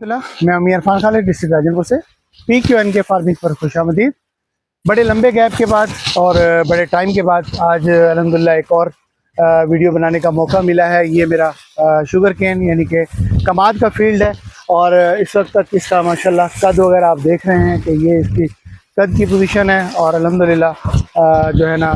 मैं अमीर इरफान खालिद डिस्ट्रिक्ट राजनपुर से PQN के फार्मिंग पर खुशामदीद। बड़े लंबे गैप के बाद और बड़े टाइम के बाद आज अल्हम्दुलिल्लाह एक और वीडियो बनाने का मौका मिला है। ये मेरा शुगर केन यानी कि कमाद का फील्ड है और इस वक्त तक इसका माशाल्लाह कद वगैरह आप देख रहे हैं कि ये इसकी कद की पोजीशन है और अल्हम्दुलिल्लाह जो है ना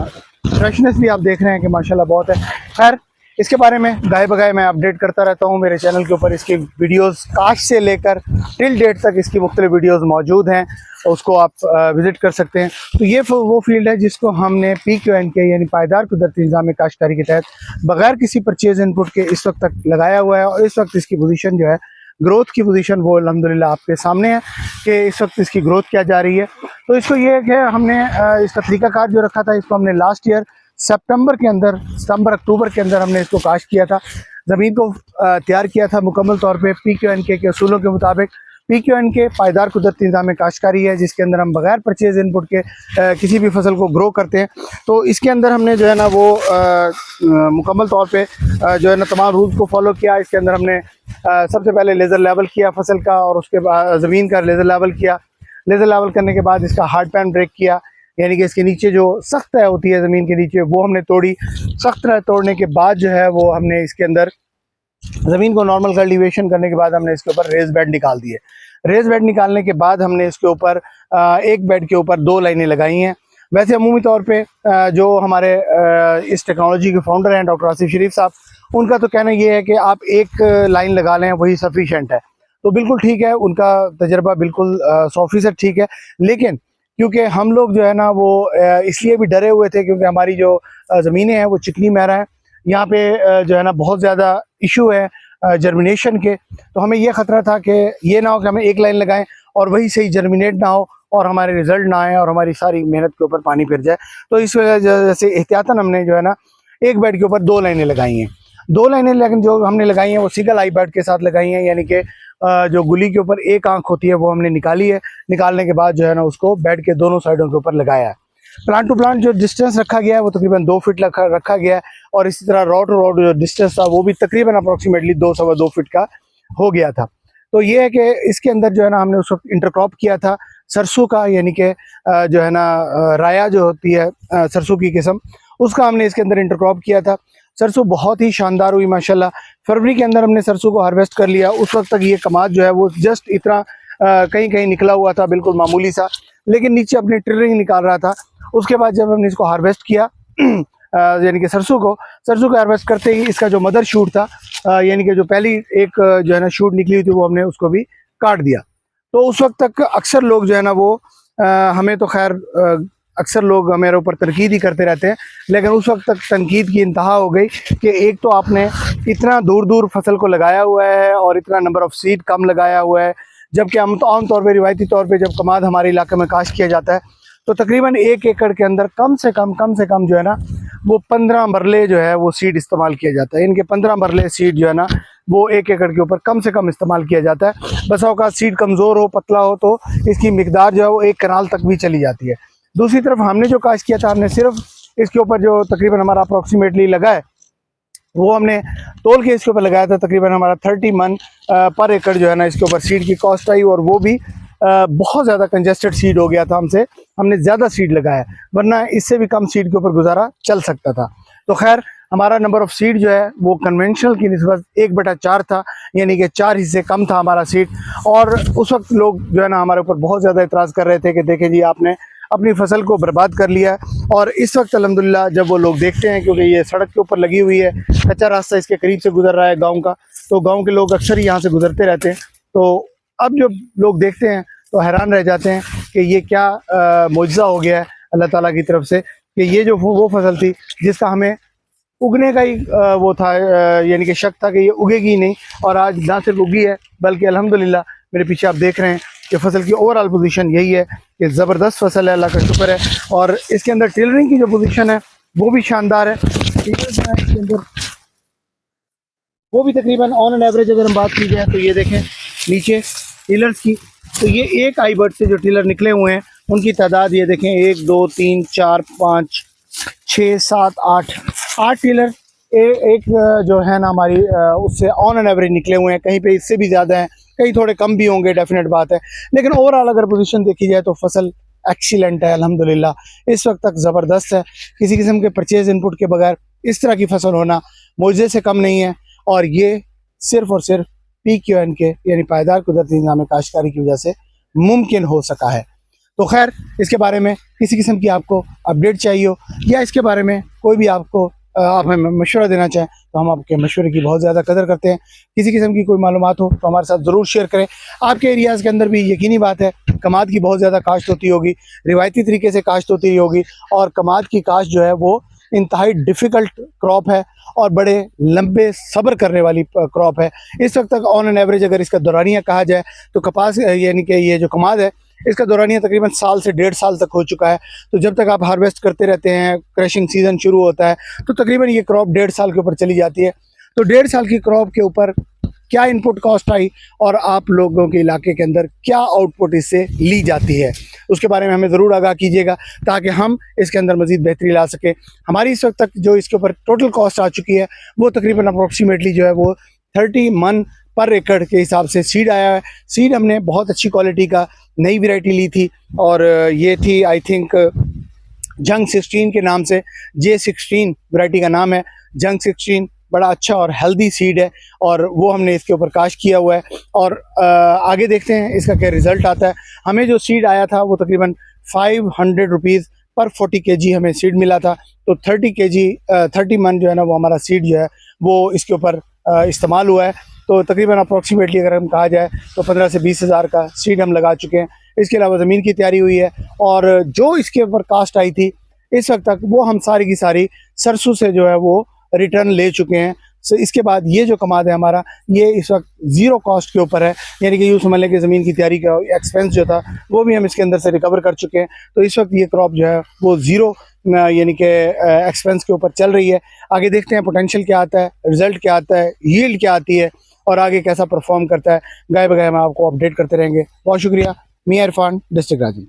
फ्रेशनेस भी आप देख रहे हैं कि माशाल्लाह बहुत है। खैर इसके बारे में गाय बगाए मैं अपडेट करता रहता हूँ मेरे चैनल के ऊपर। इसकी वीडियोस काश से लेकर टिल डेट तक इसकी मुख्तलिफ वीडियोस मौजूद हैं, उसको आप विज़िट कर सकते हैं। तो ये वो फील्ड है जिसको हमने PQN के यानी पायदार कुदरती निज़ाम काश्तकारी के तहत बग़ैर किसी परचेज इनपुट के इस वक्त तक लगाया हुआ है। और इस वक्त इसकी पोजीशन जो है, ग्रोथ की पोजीशन, वो अल्हम्दुलिल्लाह आपके सामने है कि इस वक्त इसकी ग्रोथ क्या जा रही है। तो इसको ये है कि हमने इसका तरीक़ाकार जो रखा था, इसको हमने लास्ट ईयर सितंबर अक्टूबर के अंदर हमने इसको काश्त किया था। ज़मीन को तैयार किया था मुकम्मल तौर पे PQN के असूलों के मुताबिक। PQN के पायदार कुदरती निज़ाम काश्तकारी है जिसके अंदर हम बग़ैर परचेज इनपुट के किसी भी फसल को ग्रो करते हैं। तो इसके अंदर हमने जो है ना वो मुकम्मल तौर पे जो है ना तमाम रूल्स को फॉलो किया। इसके अंदर हमने सबसे पहले लेज़र लेवल किया फसल का और उसके बाद ज़मीन का लेज़र लेवल किया। लेज़र लेवल करने के बाद इसका हार्ड पैन ब्रेक किया, यानी कि इसके नीचे जो सख्त है होती है ज़मीन के नीचे, वो हमने तोड़ी। सख्त तोड़ने के बाद जो है वो हमने इसके अंदर ज़मीन को नॉर्मल कल्टीवेशन करने के बाद हमने इसके ऊपर रेस बेड निकाल दिए। रेस बेड निकालने के बाद हमने इसके ऊपर एक बेड के ऊपर 2 लाइनें लगाई हैं। वैसे अमूमी तौर पे जो हमारे इस टेक्नोलॉजी के फाउंडर हैं डॉक्टर आसिफ शरीफ साहब, उनका तो कहना ये है कि आप एक लाइन लगा लें वही सफिशेंट है। तो बिल्कुल ठीक है, उनका तजर्बा बिल्कुल 100% ठीक है। लेकिन क्योंकि हम लोग जो है ना वो इसलिए भी डरे हुए थे क्योंकि हमारी जो ज़मीनें हैं वो चिकनी मैरा है, यहाँ पे जो है ना बहुत ज़्यादा इशू है जर्मिनेशन के। तो हमें ये ख़तरा था कि ये ना हो कि हमें एक लाइन लगाएं और वही सही जर्मिनेट ना हो और हमारे रिज़ल्ट ना आए और हमारी सारी मेहनत के ऊपर पानी फिर जाए। तो इस वजह से एहतियातन हमने जो है ना एक बेड के ऊपर 2 लाइनें लगाई हैं। 2 लाइनें लेकिन जो हमने लगाई हैं वो सिंगल आई बेड के साथ लगाई हैं, यानी कि जो गुली के ऊपर एक आंख होती है वो हमने निकाली है। निकालने के बाद जो है ना उसको बेड के दोनों साइडों के ऊपर लगाया है। प्लांट टू प्लांट जो डिस्टेंस रखा गया है वो तकरीबन 2 फीट रखा गया है और इसी तरह रॉड टू रॉड जो डिस्टेंस था वो भी तकरीबन अप्रॉक्सीमेटली 2 फीट का हो गया था। तो ये है कि इसके अंदर जो है ना हमने उस वक्त इंटरक्रॉप किया था सरसों का, यानी कि जो है ना राया जो होती है सरसों की किस्म, उसका हमने इसके अंदर इंटरक्रॉप किया था। सरसों बहुत ही शानदार हुई माशाल्लाह। फरवरी के अंदर हमने सरसों को हार्वेस्ट कर लिया। उस वक्त तक ये कमाद जो है वो जस्ट इतना कहीं कहीं निकला हुआ था, बिल्कुल मामूली सा, लेकिन नीचे अपनी ट्रिलिंग निकाल रहा था। उसके बाद जब हमने इसको हार्वेस्ट किया यानी कि सरसों को हार्वेस्ट करते ही इसका जो मदर शूट था यानी कि जो पहली एक जो है ना शूट निकली हुई थी वो हमने उसको भी काट दिया। तो उस वक्त तक अक्सर लोग जो है ना वो हमें तो खैर अक्सर लोग मेरे ऊपर तनकीद ही करते रहते हैं, लेकिन उस वक्त तक तनकीद की इंतहा हो गई कि एक तो आपने इतना दूर दूर फसल को लगाया हुआ है और इतना नंबर ऑफ़ सीड कम लगाया हुआ है, जबकि हम तो आम तौर पे रिवायती तौर पे जब कमाद हमारे इलाके में काश्त किया जाता है तो तकरीबन 1 एकड़ के अंदर कम से कम जो है ना वो 15 मरले जो है वो सीड इस्तेमाल किया जाता है। इनके 15 मरले सीड जो है ना वो 1 एकड़ के ऊपर कम से कम इस्तेमाल किया जाता है। बस औक़ात सीड कमज़ोर हो, पतला हो तो इसकी मिकदार जो है वो 1 कनाल तक भी चली जाती है। दूसरी तरफ हमने जो काश्त किया था, हमने सिर्फ इसके ऊपर जो तकरीबन हमारा अप्रॉक्सीमेटली लगा है वो हमने तोल के इसके ऊपर लगाया था। तकरीबन हमारा 30 मन पर एकड़ जो है ना इसके ऊपर सीड की कॉस्ट आई और वो भी बहुत ज़्यादा कंजेस्टेड सीड हो गया था हमने ज़्यादा सीड लगाया, वरना इससे भी कम सीड के ऊपर गुजारा चल सकता था। तो खैर हमारा नंबर ऑफ़ सीड जो है वो कन्वेंशनल की निस्बत 1/4 था, यानी कि 4 हिस्से कम था हमारा सीड। और उस वक्त लोग जो है ना हमारे ऊपर बहुत ज़्यादा एतराज़ कर रहे थे कि देखें जी आपने अपनी फसल को बर्बाद कर लिया। और इस वक्त अल्हम्दुलिल्लाह जब वो लोग देखते हैं, क्योंकि ये सड़क के ऊपर लगी हुई है, कच्चा रास्ता इसके करीब से गुजर रहा है गांव का, तो गांव के लोग अक्सर ही यहाँ से गुजरते रहते हैं। तो अब जो लोग देखते हैं तो हैरान रह जाते हैं कि ये क्या मौजज़ा हो गया है अल्लाह ताला की तरफ से कि ये जो वो फसल थी जिसका हमें उगने का ही वो था, यानी कि शक था कि ये उगेगी ही नहीं, और आज ना सिर्फ उगी है बल्कि अल्हम्दुलिल्लाह मेरे पीछे आप देख रहे हैं कि फसल की ओवरऑल पोजीशन यही है कि ज़बरदस्त फसल है, अल्लाह का शुक्र है। और इसके अंदर टेलरिंग की जो पोजीशन है वो भी शानदार है। इसके अंदर वो भी तकरीबन ऑन एन एवरेज अगर हम बात की जाए तो ये देखें नीचे टिलर्स की, तो ये एक आई बर्ड से जो टिलर निकले हुए हैं उनकी तादाद ये देखें 1 2 3 4 5 6 7 8 टिलर एक जो है ना हमारी उससे ऑन एन एवरेज निकले हुए हैं। कहीं पे इससे भी ज़्यादा हैं, कहीं थोड़े कम भी होंगे, डेफिनेट बात है, लेकिन ओवरऑल अगर पोजीशन देखी जाए तो फसल एक्सीलेंट है अल्हम्दुलिल्लाह। इस वक्त तक ज़बरदस्त है। किसी किस्म के परचेज इनपुट के बगैर इस तरह की फसल होना मुआवजे से कम नहीं है, और ये सिर्फ और सिर्फ PQN के यानी पायदार कुदरती निज़ाम काश्तकारी की वजह से मुमकिन हो सका है। तो खैर, इसके बारे में किसी किस्म की आपको अपडेट चाहिए हो या इसके बारे में कोई भी आपको आप हमें मशवरा देना चाहें तो हम आपके मशवरे की बहुत ज़्यादा कदर करते हैं। किसी किस्म की कोई मालूमात हो तो हमारे साथ ज़रूर शेयर करें। आपके एरियाज़ के अंदर भी यकीनी बात है कमाद की बहुत ज़्यादा काश्त होती होगी, रिवायती तरीके से काश्त होती होगी, और कमाद की काश्त जो है वो इंतहाई डिफ़िकल्ट क्रॉप है और बड़े लंबे सब्र करने वाली क्रॉप है। इस वक्त तक ऑन एन एवरेज अगर इसका दौरानिया कहा जाए तो कपास यानी कि ये जो कमाद है इसका दौरानिया तकरीबन साल से 1.5 साल तक हो चुका है। तो जब तक आप हार्वेस्ट करते रहते हैं, क्रशिंग सीज़न शुरू होता है तो तकरीबन ये क्रॉप 1.5 साल के ऊपर चली जाती है। तो 1.5 साल की क्रॉप के ऊपर क्या इनपुट कॉस्ट आई और आप लोगों के इलाके के अंदर क्या आउटपुट इससे ली जाती है, उसके बारे में हमें ज़रूर आगाह कीजिएगा ताकि हम इसके अंदर मज़ीद बेहतरी ला सकें। हमारी इस वक्त तक जो इसके ऊपर टोटल कॉस्ट आ चुकी है वो तकरीबन अप्रॉक्सीमेटली जो है वो 30 मन पर एकड़ के हिसाब से सीड आया है। सीड हमने बहुत अच्छी क्वालिटी का नई वैरायटी ली थी, और ये थी आई थिंक जंग 16 के नाम से, J16 वैरायटी का नाम है। जंग 16 बड़ा अच्छा और हेल्दी सीड है, और वो हमने इसके ऊपर काश्त किया हुआ है। और आगे देखते हैं इसका क्या रिज़ल्ट आता है। हमें जो सीड आया था वो तकरीबन 500 रुपीज़ पर 40 kg हमें सीड मिला था। तो 30 मन जो है ना वो हमारा सीड जो है वो इसके ऊपर इस्तेमाल हुआ है। तो तकरीबन अप्रॉक्सीमेटली अगर हम कहा जाए तो 15 से 20 हज़ार का सीड हम लगा चुके हैं। इसके अलावा ज़मीन की तैयारी हुई है, और जो इसके ऊपर कास्ट आई थी इस वक्त तक वो हम सारी की सारी सरसों से जो है वो रिटर्न ले चुके हैं। सो इसके बाद ये जो कमाद है हमारा ये इस वक्त ज़ीरो कॉस्ट के ऊपर है, यानी कि यूँ समझ लें कि ज़मीन की तैयारी का एक्सपेंस जो था वो भी हम इसके अंदर से रिकवर कर चुके हैं। तो इस वक्त ये क्रॉप जो है वो ज़ीरो यानी कि एक्सपेंस के ऊपर चल रही है। आगे देखते हैं पोटेंशियल क्या आता है, रिज़ल्ट क्या आता है, यील्ड क्या आती है और आगे कैसा परफॉर्म करता है। गाय बगाए हम आपको अपडेट करते रहेंगे। बहुत शुक्रिया। मियां इरफान, डिस्ट्रिक्ट राजौरी।